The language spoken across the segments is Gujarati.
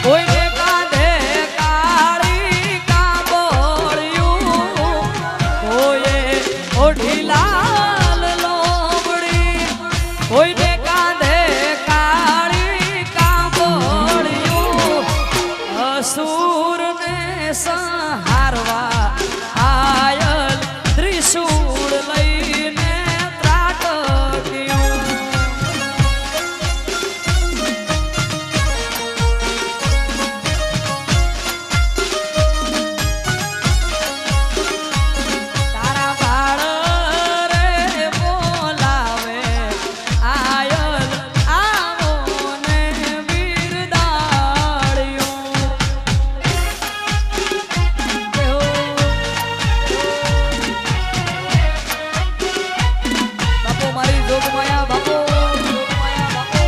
કોઈને કાંધે કાળી કાબોળિયું, કોઈએ ઓઢી લાલ લોમડી, કોઈને કાંધે કાળી કાબોળિયું, અસુરને સંહારવા આયલ ત્રિશૂળ લઈને ત્રાટક્યું. તારા બાળ રે બોલાવે આયલ આવો ને બિરદાળ્યું. બાપુ મારી જોગમાયા બાપુ, જોગમાયા બાપુ.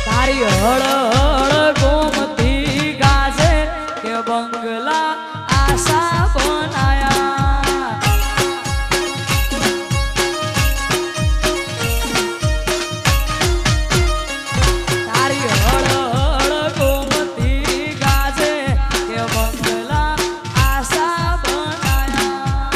તારી હળ હળ ગોમતી ગાજે કે બંગલા આશા બનાયા. તારી હળ હળ ગોમતી ગાજે કે બંગલા આશા બનાયા.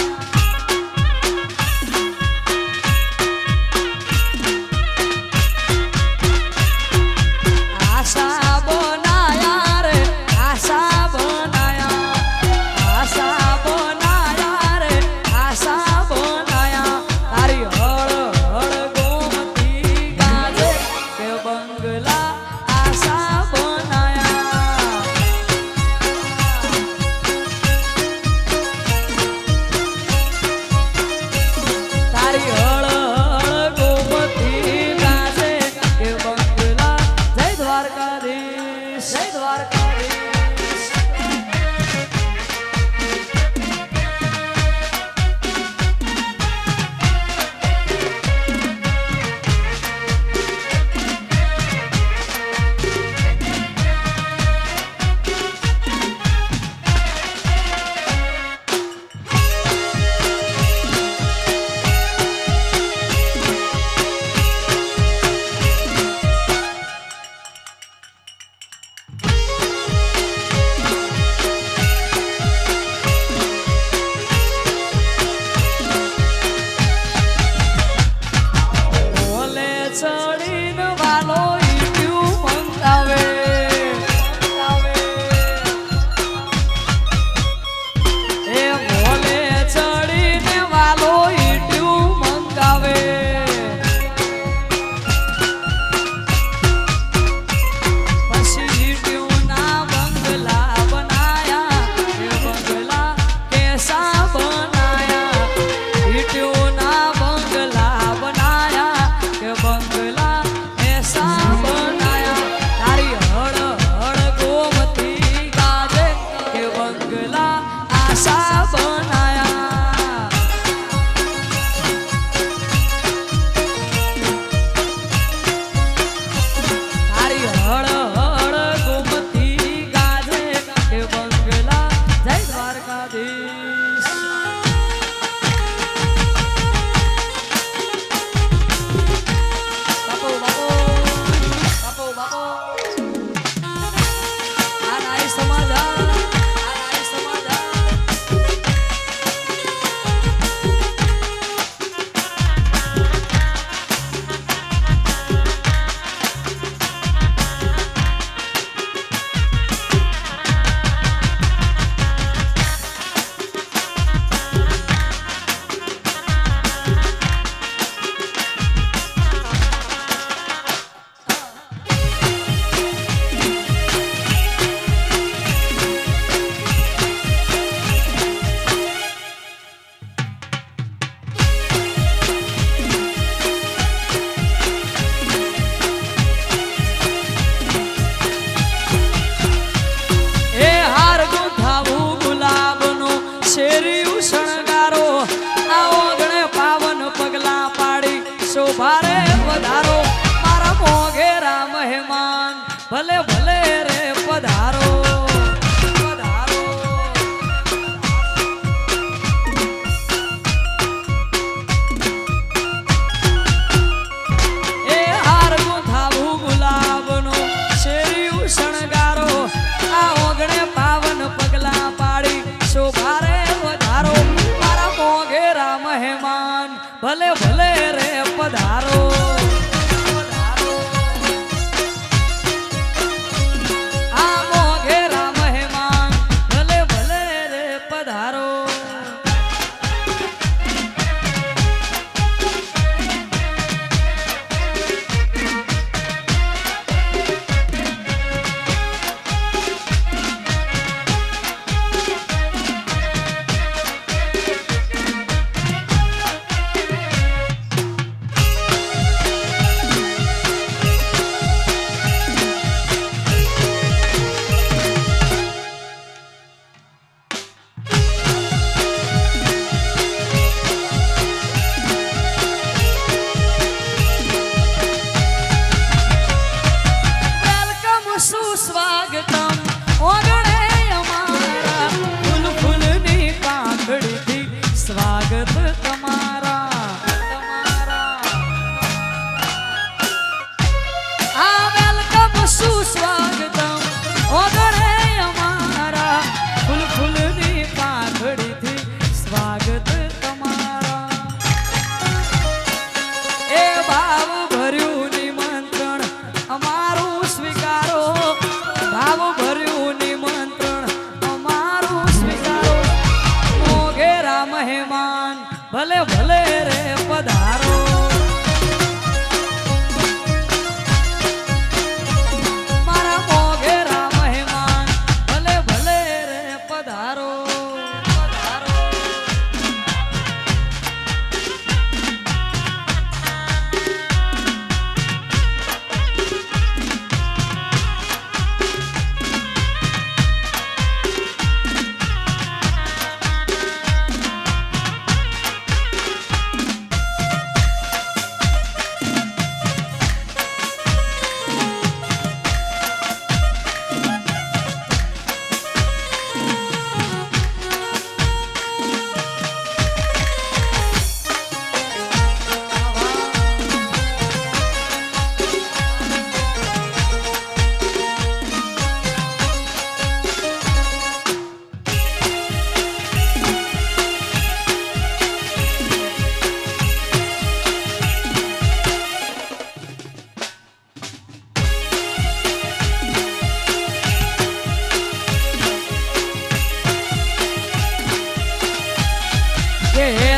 આશા બનાયા રે આશા બનાયા, આશા બનાયા.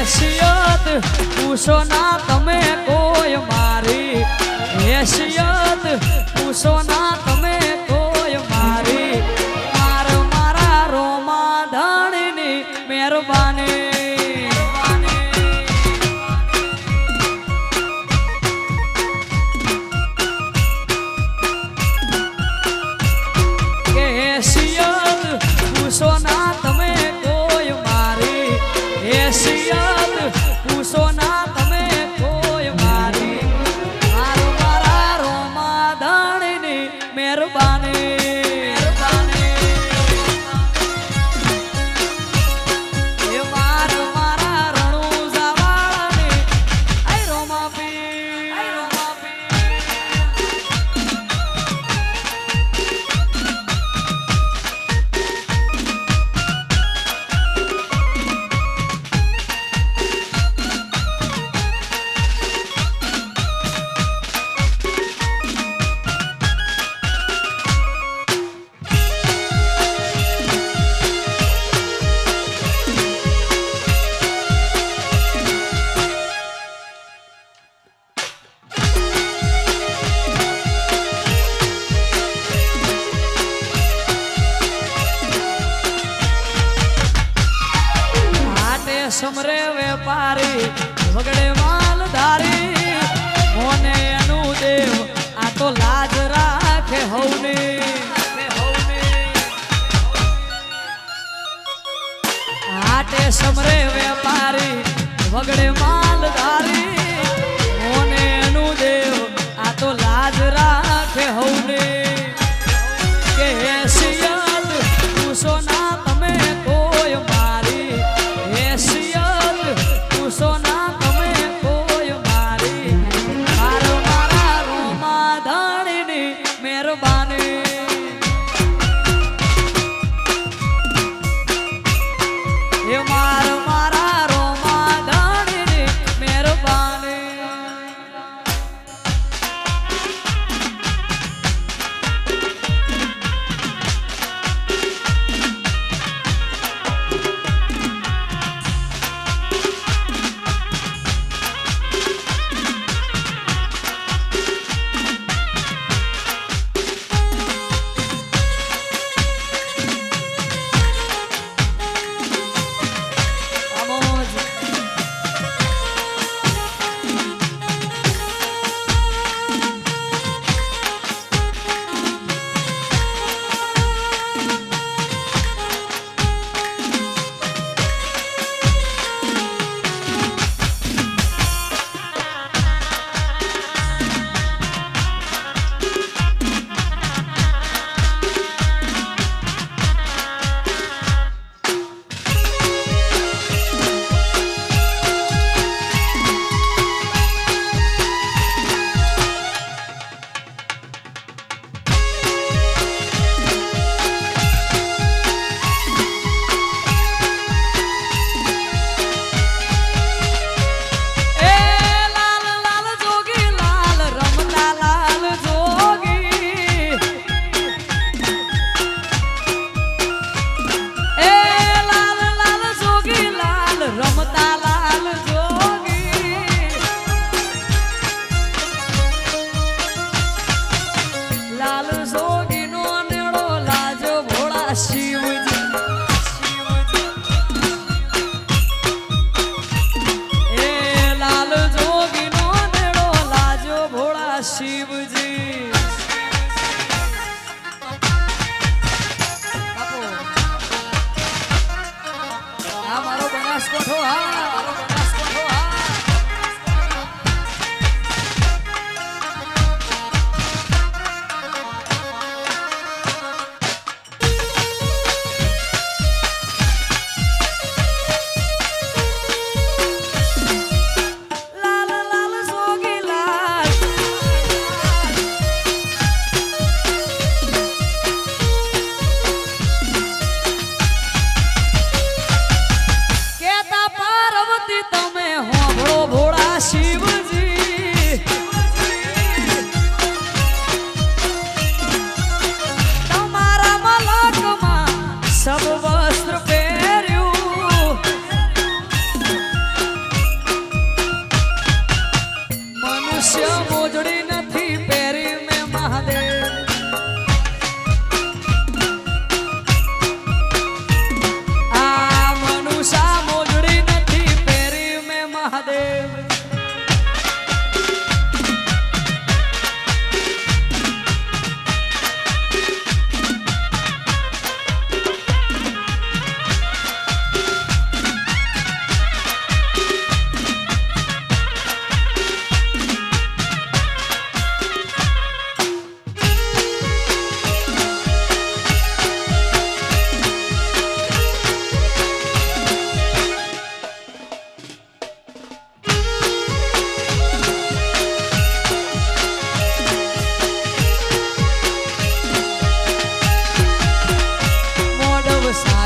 હેસિયત પૂછો ના તમે કોઈ મારી હેસિયત પૂછો ના તમે કોઈ મારી મારા રોમા ધણીની મહેરબાની પૂછો ના તમે કોઈ મારી હેસિયત પૂછો ના તમે કોઈ મારી મારા રોમા ધણીની મહેરબાની મારા રણુજા વાળાની આઈ રોમા પી સમરે વેપારી વગડે માલધારી મોને એનું દેવ આ તો લાજ રાખે હવને આટે સમરે વેપારી વગડે માલધારી મોને એનું દેવ આ તો લાજ રાખે હવને કે હેસિયત પૂછો ના તમે કોઈ મારી હેસિયત પૂછો ના તમે કોઈ મારી મારા રોમા ધણીની મહેરબાની એ મારા રોમા ધણીની મહેરબાની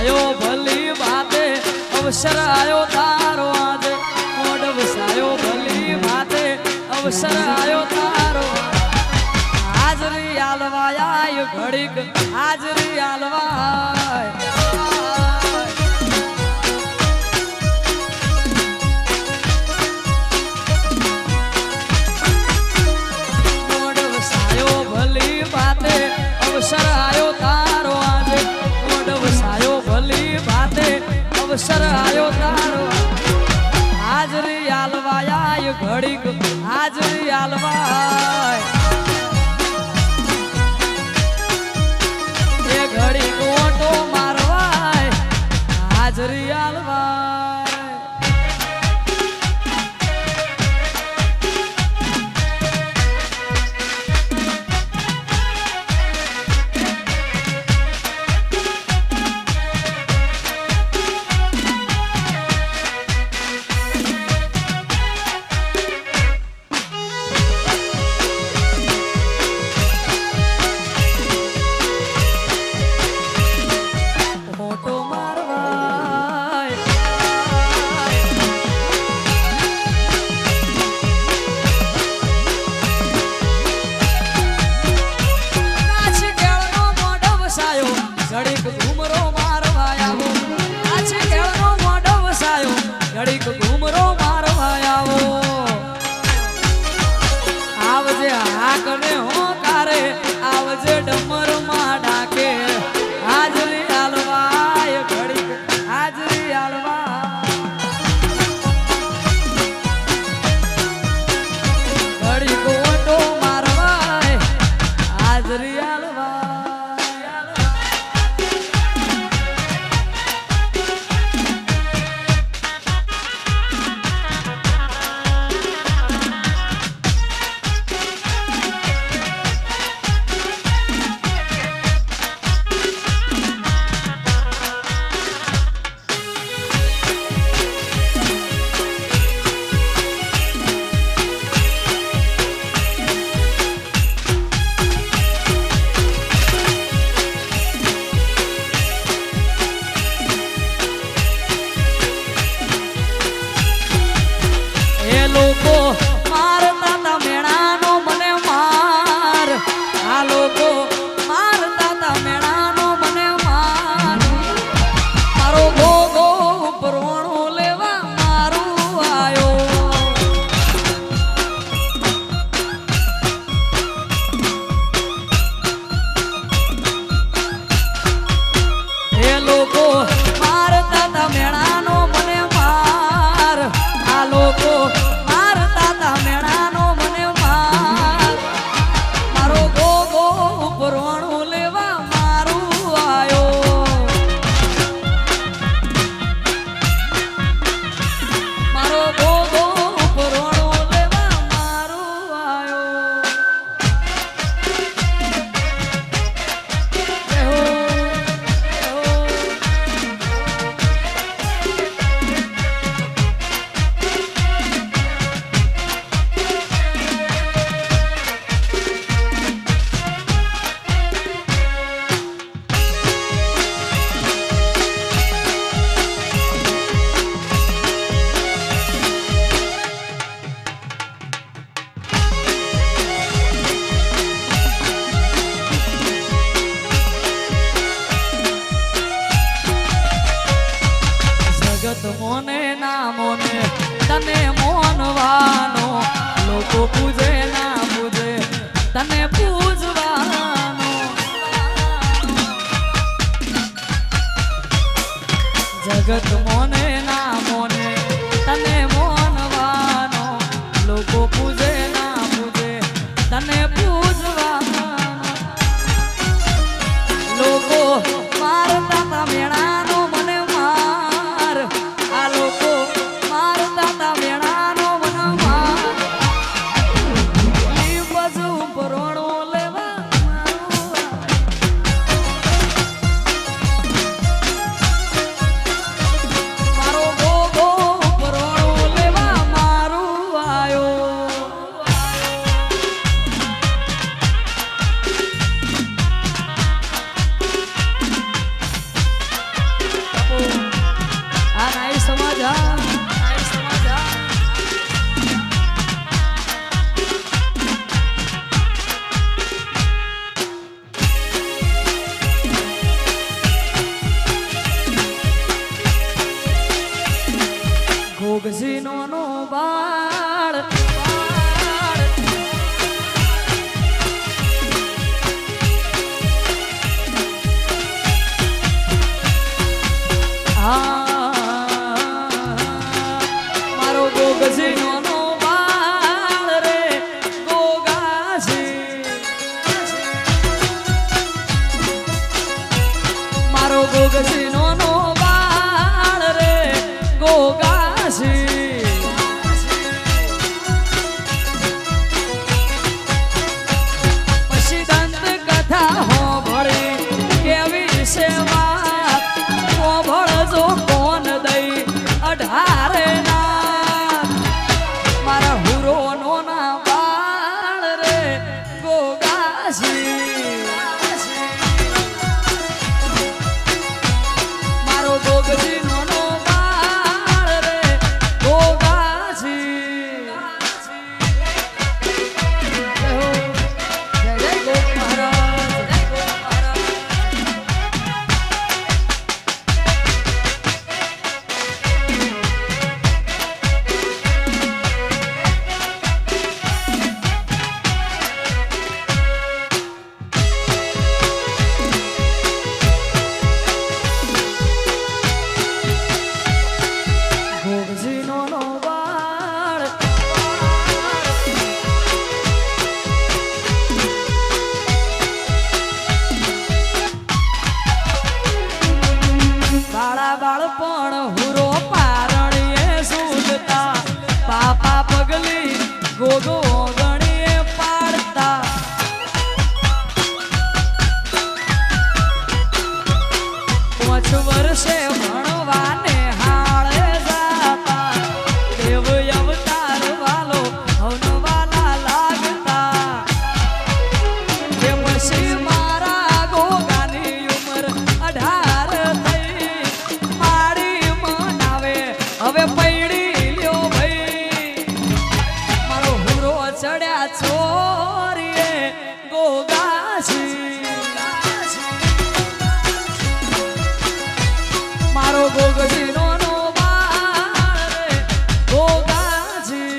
વસાયો ભલી બાતે અવસર આયો તારો આજે મોઢ વસાયો ભલી બાતે અવસર આયો તારો હાજરી આલવાય ઘડીક હાજરી આલવાય અવસર આયો તારો આજે મોઢ વસાયો ભલી બાતે અવસર આયો તારો હાજરી આલવાય ઘડીક હાજરી આલવાય એ ઘડીક ઓટો મારવાય હાજરી આલવાય મોને ના મોને તને મોનવાનો લોકો પૂજે ના પૂજે તને પૂજવાનો જગત મોને ના મોને તને મોનવાનો લોકો પૂજે ના પૂજે તને પૂજવાનો લોકો મારતા તા મેળાનો મને માર આ લોકો મારતા તા મેળાનો મને માર ઈ બાજુ પરોણો લેવા મારો ગોગો ગોગસી નો બાળ મારો ગોગસી નો બાળ રે ગોગાસી મારો ગોગસી નો બાળ રે ગોગાસી પછી દંત કથા હોભળી કેવી સેવા હોભળજો કોણ દઈ 18 ના મારા હુરો નો ના બાળ રે ગોગાસી મારો ગોગસી નો બાળ રે ગોગાસી જય જય ગો મહારાજ જય ગો મહારાજ ગોગસી નો બાળ બાળા બાળપણ હુરો પારણીએ સૂજતા પાપા પગલી ગોગો ગણીએ પાડતા 5 વર્ષે ભણવાને હાળે જાતા દેવ અવતાર વાલો હવનવાલા લાગતા એ પછી મારા ગોગાની ઉંમર 18 થઈ મારી મનાવે હવે પૈડી લ્યો ભાઈ મારો હુરો ચડ્યા છોરીએ ગોગાસી મારો ગોગસી નો બાળ રે ગોગાસી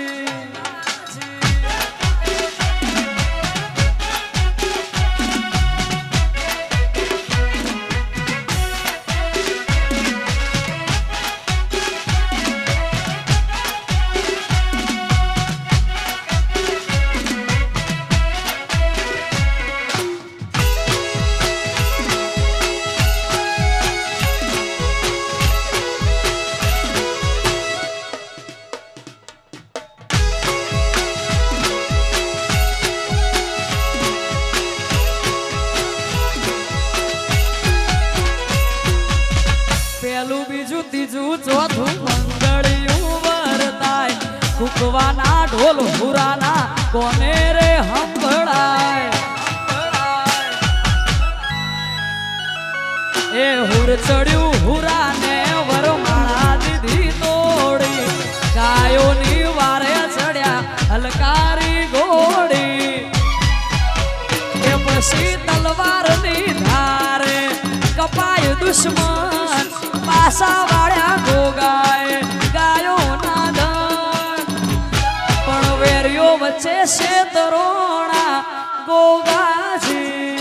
પેલું બીજું ત્રીજું ચોથું મંગળિયું વરતાય કુકવાના ઢોલ હુરાના કોને રે સંભળાય એ હુર ચડ્યું હુરાને વરમાળા દીધી તોડી ગાયોની વારે ચડ્યા હલકારી ઘોડી એ પછી તલવારની ધારે કપાય દુશ્મન પાસા વાળ્યા ગોગાય ગાયો ના ધન પણ વેરીઓ વચ્ચે છે તરોણા ગોગાસી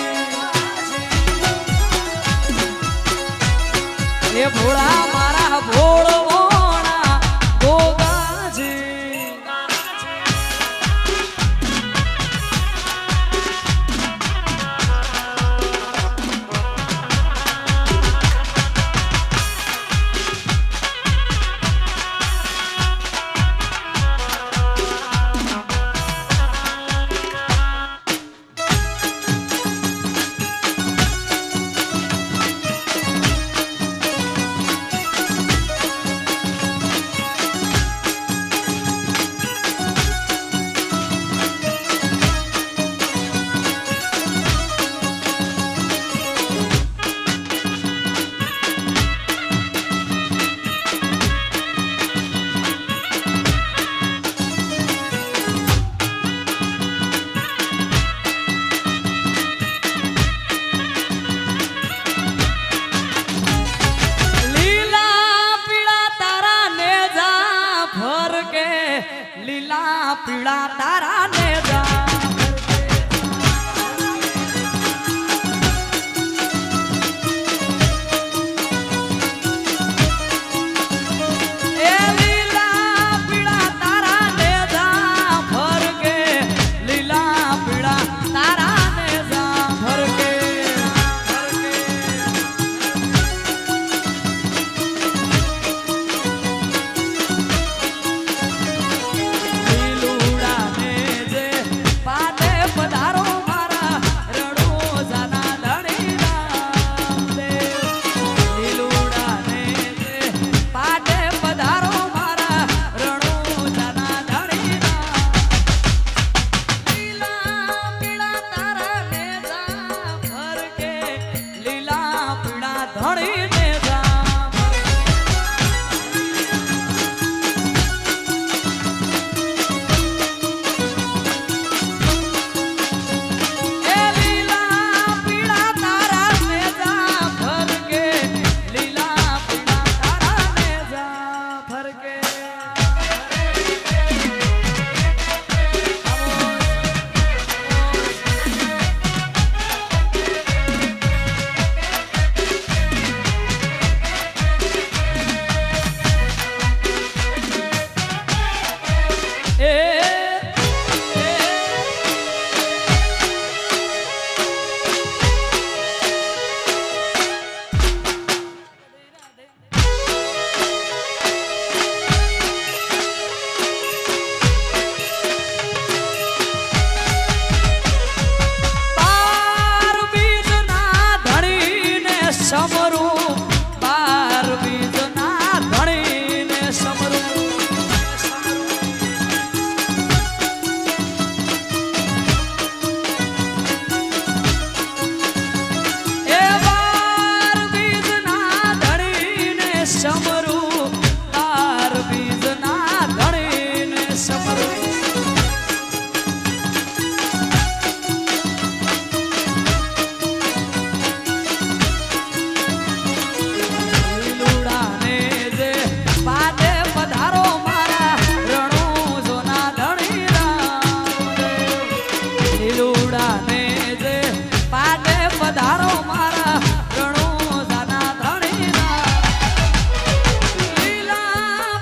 એ ભોળા મારા ભોળવોણા ગોગાસી પીળા તારા ને જા લીલા પીળા તારા ને જા એ લીલા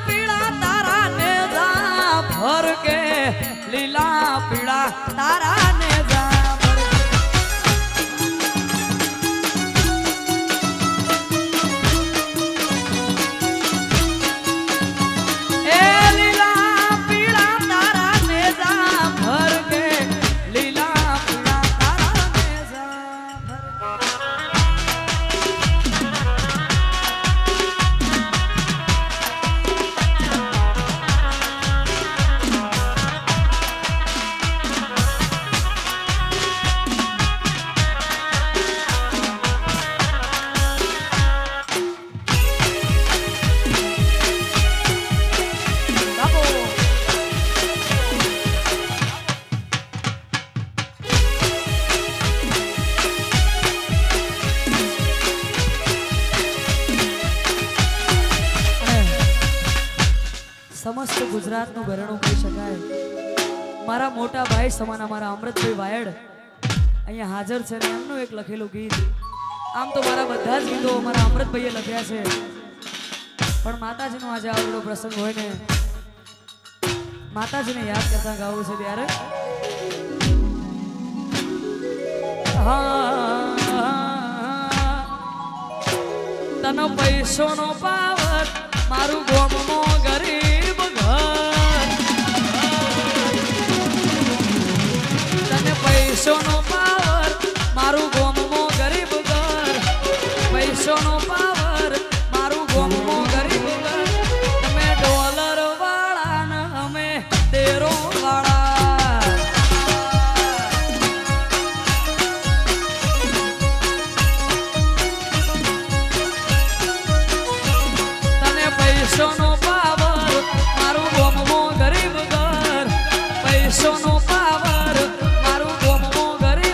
પીળા તારા ને જા ભર કે લીલા પીળા તારા ને જા સમસ્ત ગુજરાતનું ઘરેણું કહી શકાય મારા મોટા ભાઈ સમાન અમારા અમૃતભાઈ વાયડ અહીંયા હાજર છે ને એમનું એક લખેલું ગીત આમ તો મારા બધા જ ગીતો મારા અમૃતભાઈએ લખ્યા છે પણ માતાજીનો આજે આવડો પ્રસંગ હોય ને માતાજીને યાદ કરતા ગાવું છે ત્યારે તનો પૈસોનો પાવર મારું ગોમનો ગરીબ ઘર તને પૈસોનો પાવર મારું ગોમનો ગરીબ ઘર પૈસોનો પાવર મારું ગોમનો ગરીબ ઘર તમે ડોલર વાળા ને અમે તેરો વાળા તને પૈસોનો પાવર મારું ગોમનો ગરીબ ઘર પૈસોનો પાવર મારું ગોમનો ગરીબ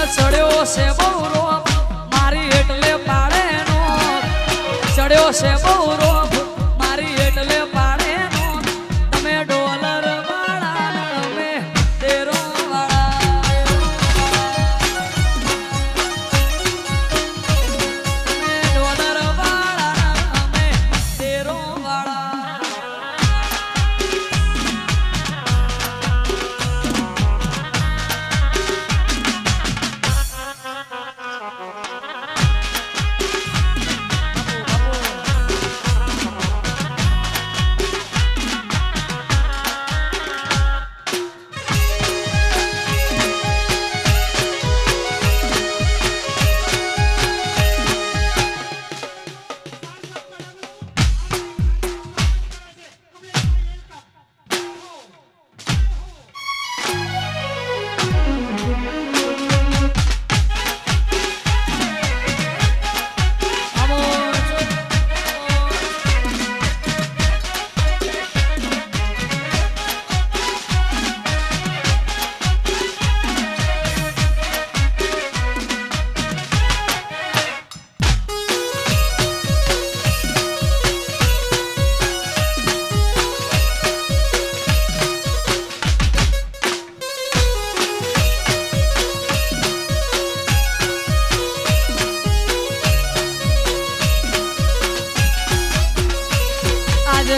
ચડ્યો છે બહુ રોપ મારી એટલે પાડે નો ચડ્યો છે બહુ રોપ મારી એટલે પાડે નો તમે ડોલર વાળા અમે તેરો વાળા તમે ડોલર વાળા અમે તેરો વાળા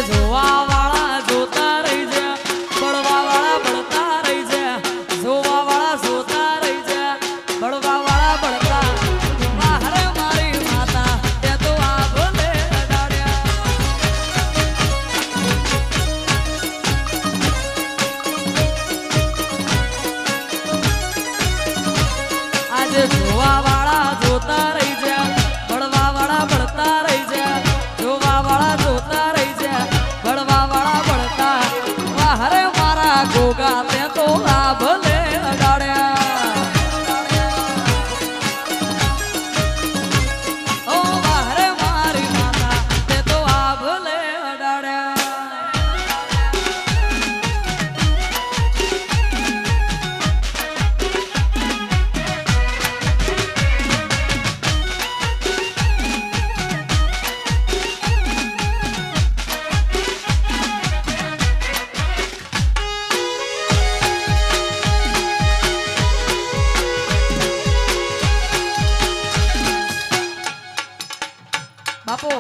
જોવા વાળા જોતા રહી જા બળવા વાળા બળતા રહી જા જોવા વાળા જોતા રહી જા બળવા વાળા બળતા વાહરે મારી માતા તે તો આ ભલે અડાડ્યા આજે જોવા વાળા જોતા રહી જા બળવા વાળા બળતા રહી જા જોવા વાળા જોતા રહી જા બળવા વાળા બળતા વાહરે મારા ગોગા તે તો આ ભલે અડાડ્યા ઓ વાહરે મારી માતા તે તો આ ભલે અડાડ્યા બાપો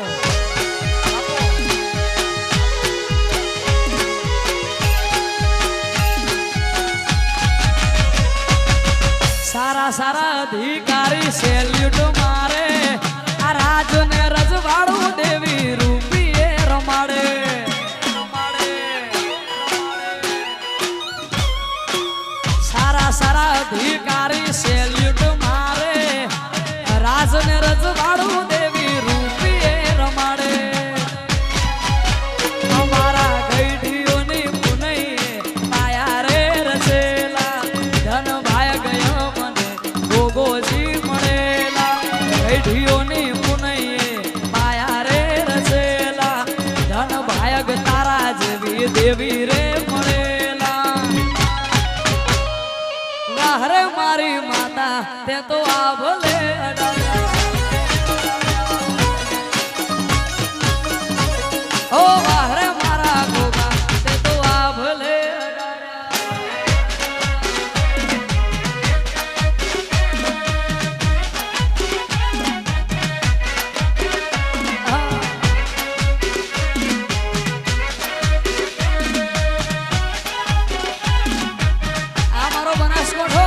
સારા સારા અધિકારી સેલ્યુટ મારે આ રાજ ને રજવાડું દેવી રૂપીએ રમાડે સારા સારા અધિકારી સેલ્યુટ મારે રાજ ને રજવાડું દેવી રૂપીએ રમાડે અમારા ગઈઢીઓની પુનઈએ પાયા રે રચેલા ધન ભાય ગયો મને ગોગોજી મળેલા ગઈઢીઓની પુનઈએ પાયા રે રચેલા ધન ભાયગ તારા જેવી દેવી રે મળેલા વાહરે મારી માતા તે તો આ ભલે ઓ વાહરે મારા ગોગા તે તો આ ભલે આ મારો બનાસકોઠો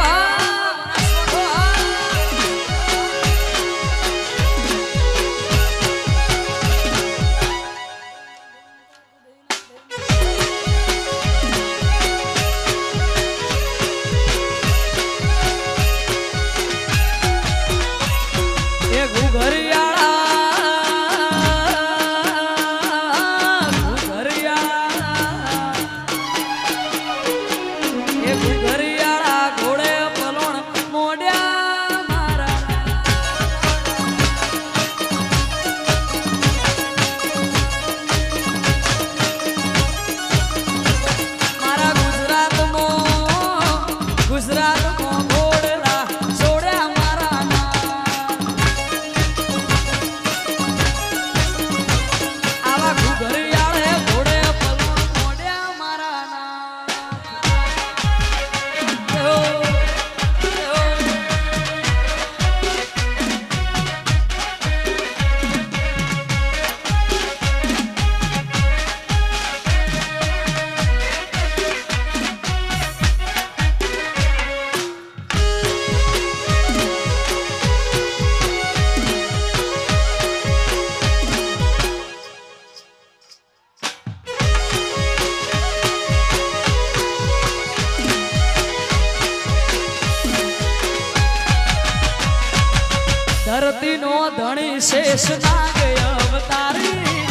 ધરતીનો ધણી શેષ નાગ અવતારી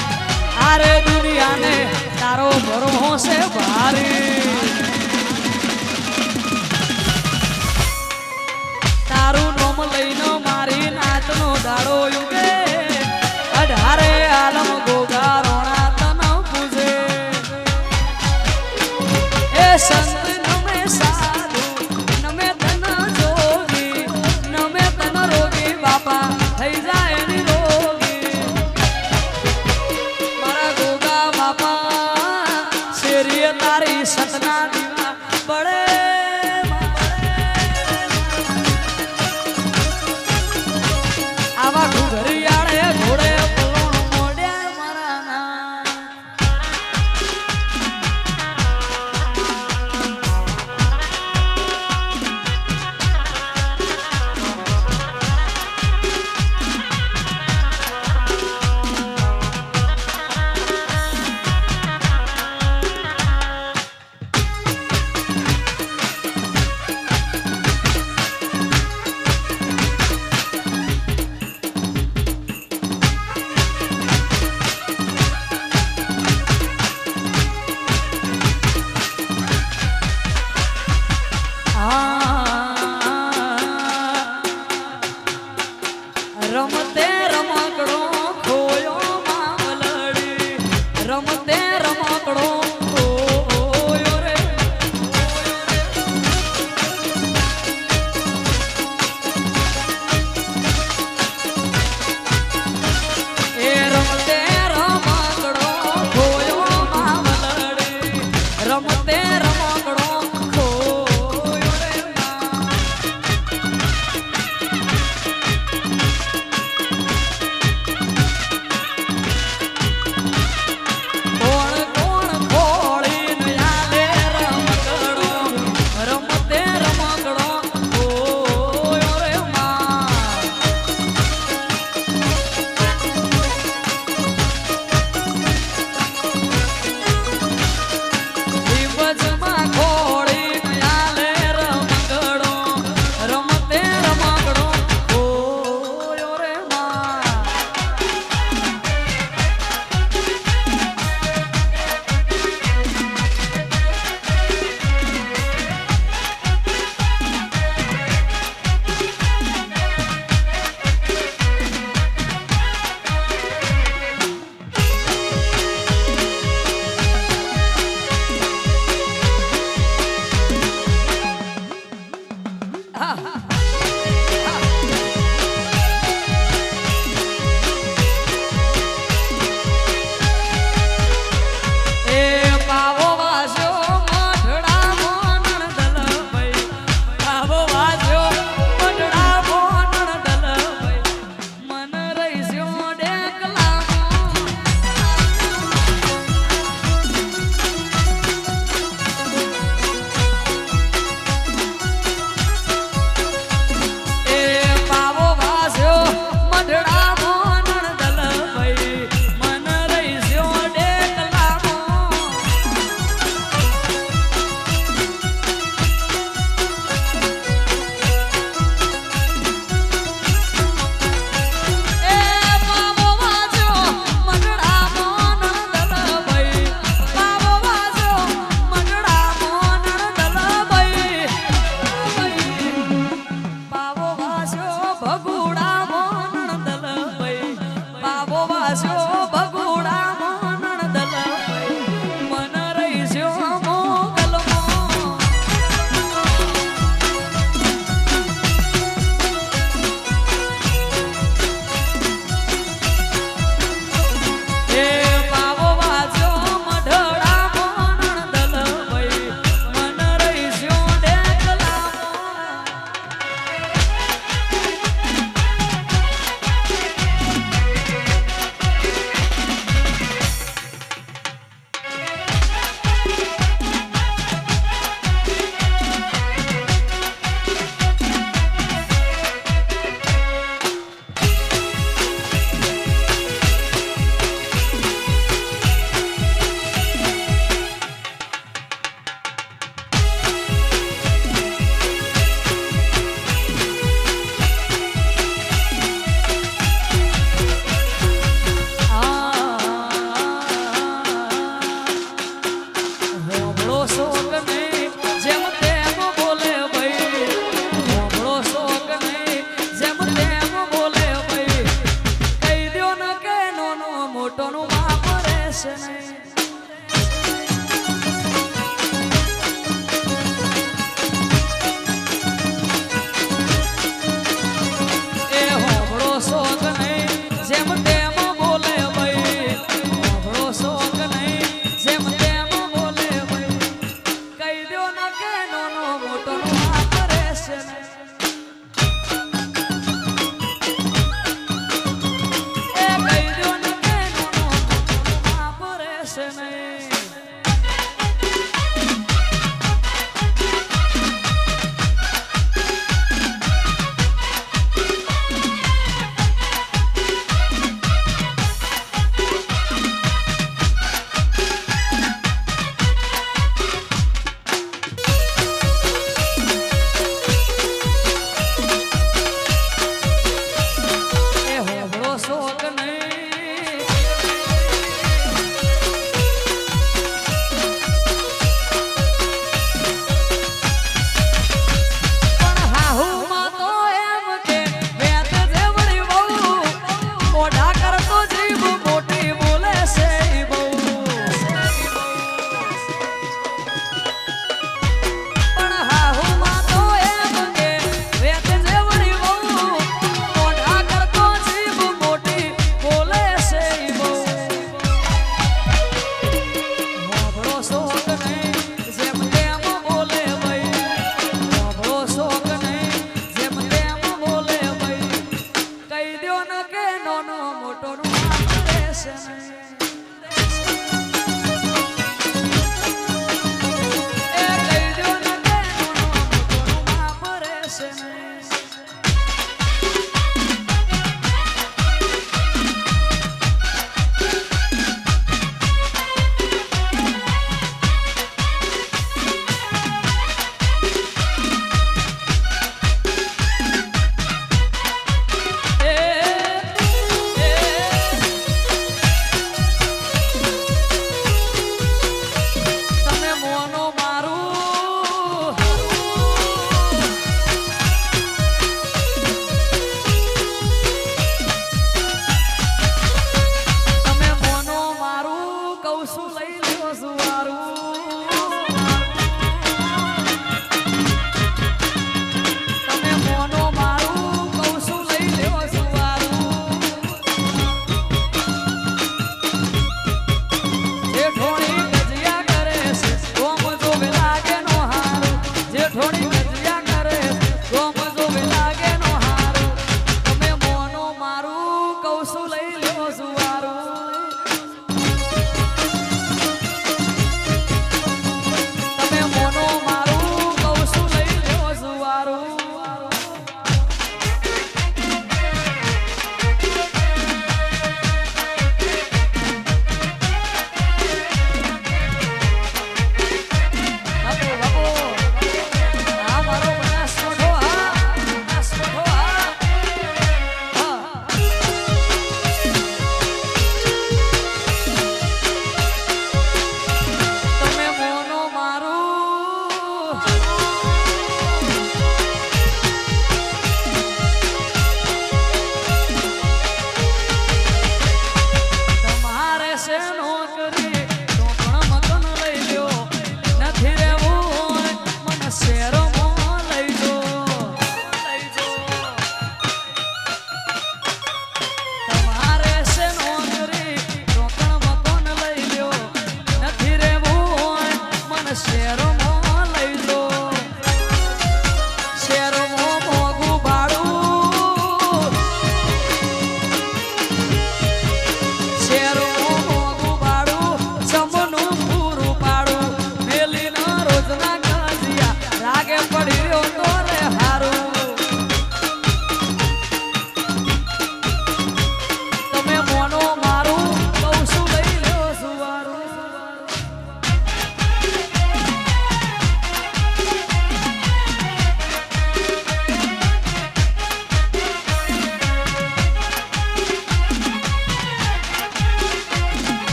આરે દુનિયાને તારો ભરોસે ભારી તારું નોમ લઈને મારી નાચનો દાડો યુગે અઢારે આલમ ગોગા રોણા તન પૂજે એ સંત નમે સાધુ નમે તન જોગી નમે તન રોગી બાપા થઈ જાય નિરોગી મારા ગોગા બાપા શેરીએ તારી સતના દીવા બળે આવા ઘુઘરિયાળે ઘોડે પલોણ મોડ્યા મારા ના રમતે રમકડો ખોયો માવલડી રમતે રમકડો ખોયો રે એ રમતે રમકડો ખોયો માવલડી રમતે રમકડો ખોયો રે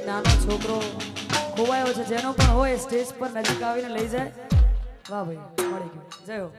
નાનો છોકરો ખોવાયો છે જેનો પણ હોય સ્ટેજ પર નજીક આવીને લઈ જાય વાહ ભાઈ મળી ગયું જય હો